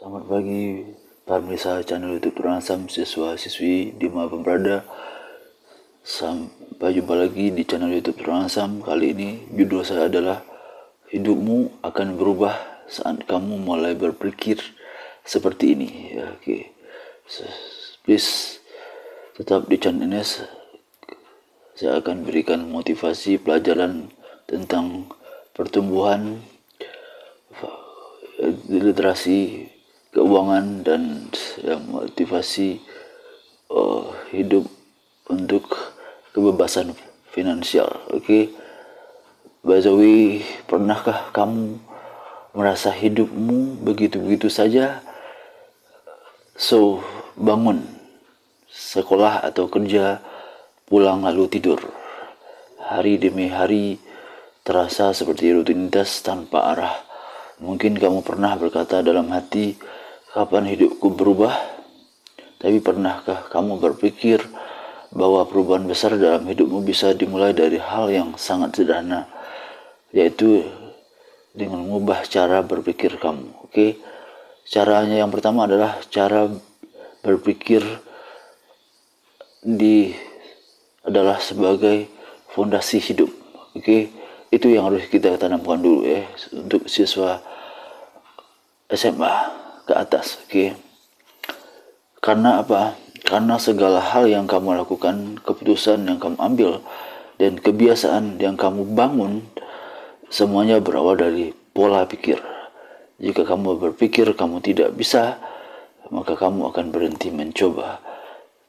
Selamat pagi para pemirsa channel YouTube Teransam, siswa-siswi dimanapun berada. Sampai jumpa lagi di channel YouTube Teransam. Kali ini judul saya adalah hidupmu akan berubah saat kamu mulai berpikir seperti ini. Ya, okay. Please tetap di channel ini. Saya akan berikan motivasi pelajaran tentang pertumbuhan, literasi keuangan, dan motivasi hidup untuk kebebasan finansial. Oke. By the way, pernahkah kamu merasa hidupmu begitu-begitu saja? So, bangun, sekolah atau kerja, pulang lalu tidur. Hari demi hari terasa seperti rutinitas tanpa arah. Mungkin kamu pernah berkata dalam hati, kapan hidupku berubah? Tapi pernahkah kamu berpikir bahwa perubahan besar dalam hidupmu bisa dimulai dari hal yang sangat sederhana, yaitu dengan mengubah cara berpikir kamu. Oke. Caranya yang pertama adalah cara berpikir adalah sebagai fondasi hidup. Oke. Itu yang harus kita tanamkan dulu ya untuk siswa SMA ke atas. Oke. Karena apa? Karena segala hal yang kamu lakukan, keputusan yang kamu ambil, dan kebiasaan yang kamu bangun, semuanya berawal dari pola pikir. Jika kamu berpikir kamu tidak bisa, maka kamu akan berhenti mencoba.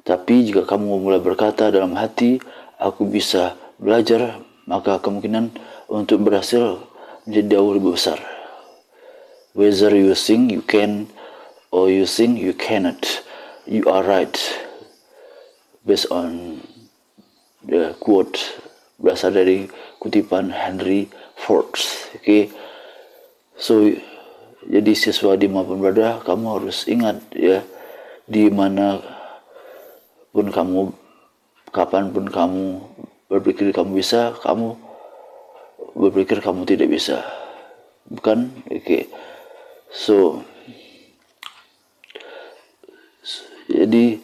Tapi jika kamu mulai berkata dalam hati, aku bisa belajar, maka kemungkinan untuk berhasil menjadi jauh lebih besar. Whether you think you can or you think you cannot, you are right. Based on the quote, berasal dari kutipan Henry Ford. Okay. So, jadi siswa dimanapun berada, kamu harus ingat ya, di mana pun kamu, kapanpun kamu berpikir kamu bisa, kamu berpikir kamu tidak bisa, bukan? Oke. So, jadi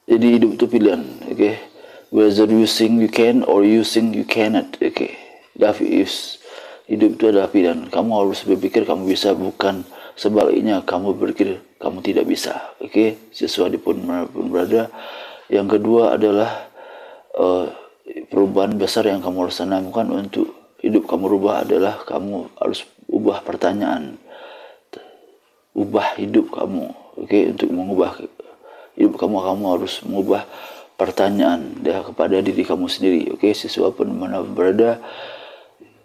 hidup itu pilihan. Oke. Whether you think you can or you think you cannot. Oke. Hidup itu adalah pilihan. Kamu harus berpikir kamu bisa, bukan sebaliknya kamu berpikir kamu tidak bisa. Oke. Siswa dimanapun berada. Yang kedua adalah perubahan besar yang kamu harus tanamkan untuk hidup kamu rubah adalah kamu harus ubah pertanyaan, ubah hidup kamu. Oke. Untuk mengubah hidup kamu harus mengubah pertanyaan kepada diri kamu sendiri. Oke. Siswa pun mana berada,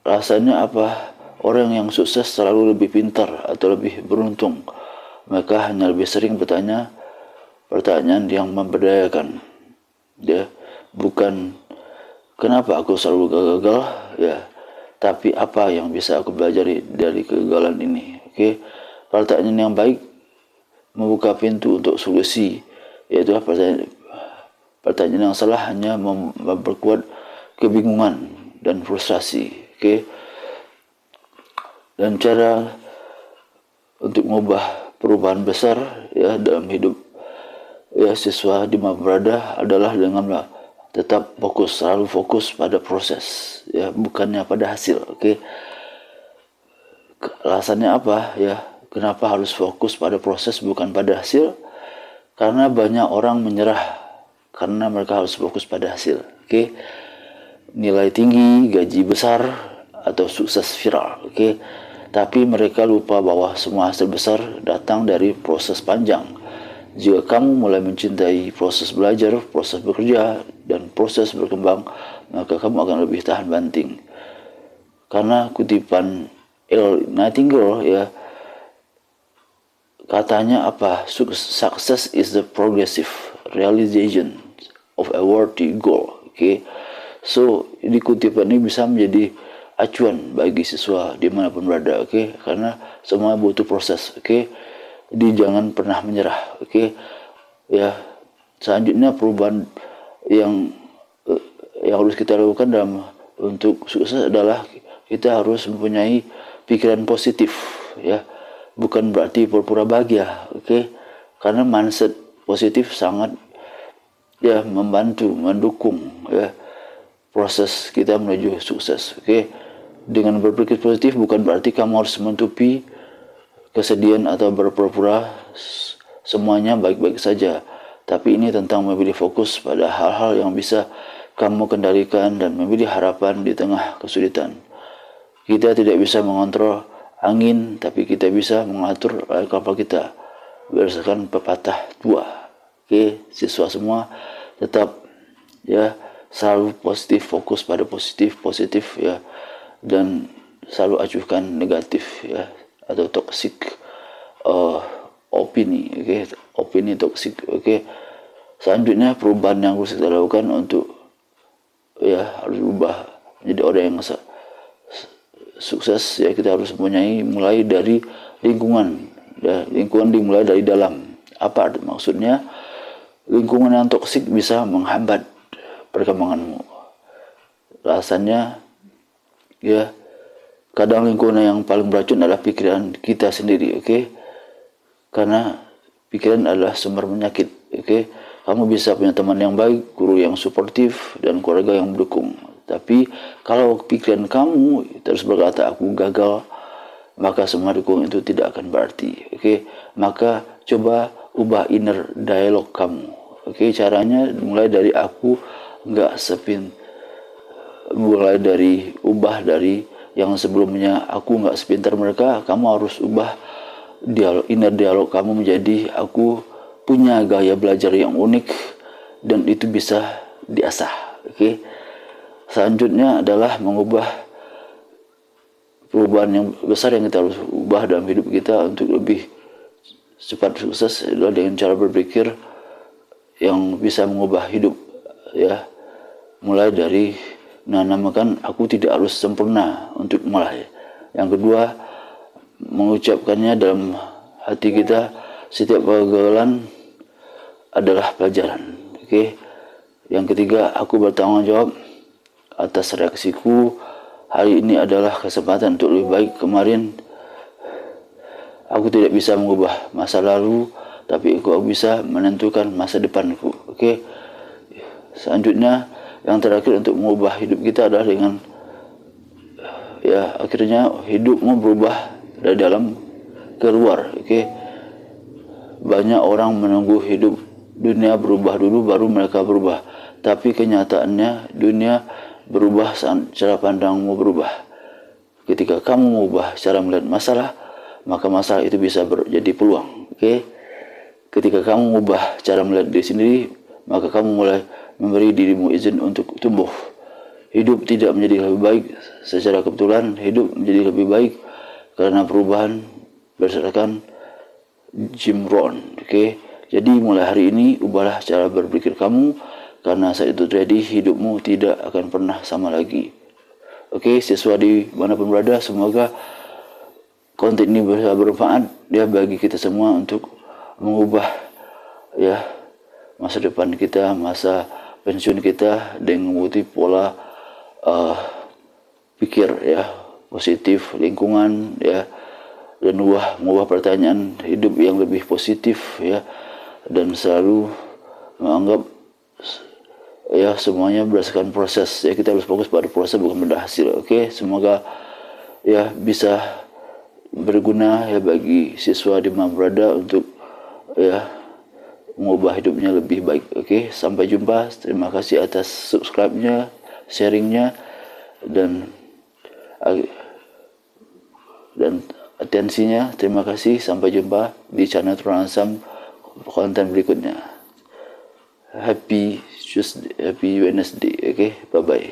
rasanya apa? Orang yang sukses selalu lebih pintar atau lebih beruntung. Mereka hanya lebih sering bertanya pertanyaan yang memberdayakan. Ya, bukan kenapa aku selalu gagal, ya, tapi apa yang bisa aku belajar dari kegagalan ini. Oke. Pertanyaan yang baik membuka pintu untuk solusi, yaitu pertanyaan yang salah hanya memperkuat kebingungan dan frustrasi. Oke. Dan cara untuk mengubah perubahan besar ya dalam hidup ya siswa dimanapun berada adalah dengan tetap fokus, selalu fokus pada proses ya, bukannya pada hasil. Oke. Alasannya apa ya? Kenapa harus fokus pada proses bukan pada hasil? Karena banyak orang menyerah karena mereka harus fokus pada hasil. Oke. Nilai tinggi, gaji besar, atau sukses viral. Oke. Tapi mereka lupa bahwa semua hasil besar datang dari proses panjang. Jika kamu mulai mencintai proses belajar, proses bekerja, dan proses berkembang, maka kamu akan lebih tahan banting. Karena kutipan Earl Nightingale ya, katanya apa? Success is the progressive realization of a worthy goal. Oke. So, di kutipan ini bisa menjadi acuan bagi siswa dimanapun berada. Oke. Karena semua butuh proses. Oke. Jadi jangan pernah menyerah. Oke. Ya. Selanjutnya perubahan yang harus kita lakukan untuk sukses adalah kita harus mempunyai pikiran positif ya. bukan berarti pura-pura bahagia. Karena mindset positif sangat membantu, mendukung proses kita menuju sukses. Dengan berpikir positif bukan berarti kamu harus menutupi kesedihan atau berpura-pura semuanya baik-baik saja. Tapi ini tentang memilih fokus pada hal-hal yang bisa kamu kendalikan dan memilih harapan di tengah kesulitan. Kita tidak bisa mengontrol angin, tapi kita bisa mengatur kapal kita berdasarkan pepatah tua. Siswa semua tetap selalu positif, fokus pada positif dan selalu acuhkan negatif atau toxic opini. Opini toksik. Selanjutnya perubahan yang harus kita lakukan untuk harus berubah menjadi orang yang sukses. Kita harus mulai dari lingkungan. Lingkungan dimulai dari dalam. Apa maksudnya? Lingkungan yang toksik bisa menghambat perkembanganmu. Alasannya kadang lingkungan yang paling beracun adalah pikiran kita sendiri. Karena pikiran adalah sumber penyakit. Kamu bisa punya teman yang baik, guru yang suportif, dan keluarga yang mendukung. Tapi kalau pikiran kamu terus berkata aku gagal, maka semua dukungan itu tidak akan berarti. Maka coba ubah inner dialog kamu. Caranya mulai dari aku enggak mulai dari ubah dari yang sebelumnya aku enggak sepintar mereka. Kamu harus ubah inner dialog kamu menjadi aku punya gaya belajar yang unik dan itu bisa diasah. Selanjutnya adalah mengubah perubahan yang besar yang kita harus ubah dalam hidup kita untuk lebih cepat sukses adalah dengan cara berpikir yang bisa mengubah hidup. Mulai dari menanamkan aku tidak harus sempurna untuk mulai. Yang kedua, mengucapkannya dalam hati kita, setiap kegagalan adalah pelajaran. Yang ketiga, aku bertanggung jawab atas reaksiku. Hari ini adalah kesempatan untuk lebih baik. Kemarin aku tidak bisa mengubah masa lalu, tapi aku bisa menentukan masa depanku. Selanjutnya, yang terakhir untuk mengubah hidup kita adalah dengan akhirnya hidupmu berubah dari dalam ke luar. Banyak orang menunggu hidup dunia berubah dulu baru mereka berubah. Tapi kenyataannya dunia berubah saat cara pandangmu berubah. Ketika kamu mengubah cara melihat masalah, maka masalah itu bisa jadi peluang. Ketika kamu mengubah cara melihat diri sendiri, maka kamu mulai memberi dirimu izin untuk tumbuh. Hidup tidak menjadi lebih baik secara kebetulan. Hidup menjadi lebih baik karena perubahan berdasarkan Jim Rohn. Jadi mulai hari ini ubahlah cara berpikir kamu, karena saat itu terjadi hidupmu tidak akan pernah sama lagi. Siswa di manapun berada, semoga konten ini bisa bermanfaat bagi kita semua untuk mengubah masa depan kita, masa pensiun kita dengan mengikuti pola pikir positif, lingkungan dan mengubah pertanyaan hidup yang lebih positif dan selalu menganggap semuanya berdasarkan proses. Kita harus fokus pada proses bukan pada hasil. Semoga bisa berguna bagi siswa di mana berada untuk mengubah hidupnya lebih baik. Sampai jumpa. Terima kasih atas subscribe-nya, sharing-nya dan atensinya. Terima kasih. Sampai jumpa di channel Tuan Ansam konten berikutnya. Happy Wednesday. Bye bye.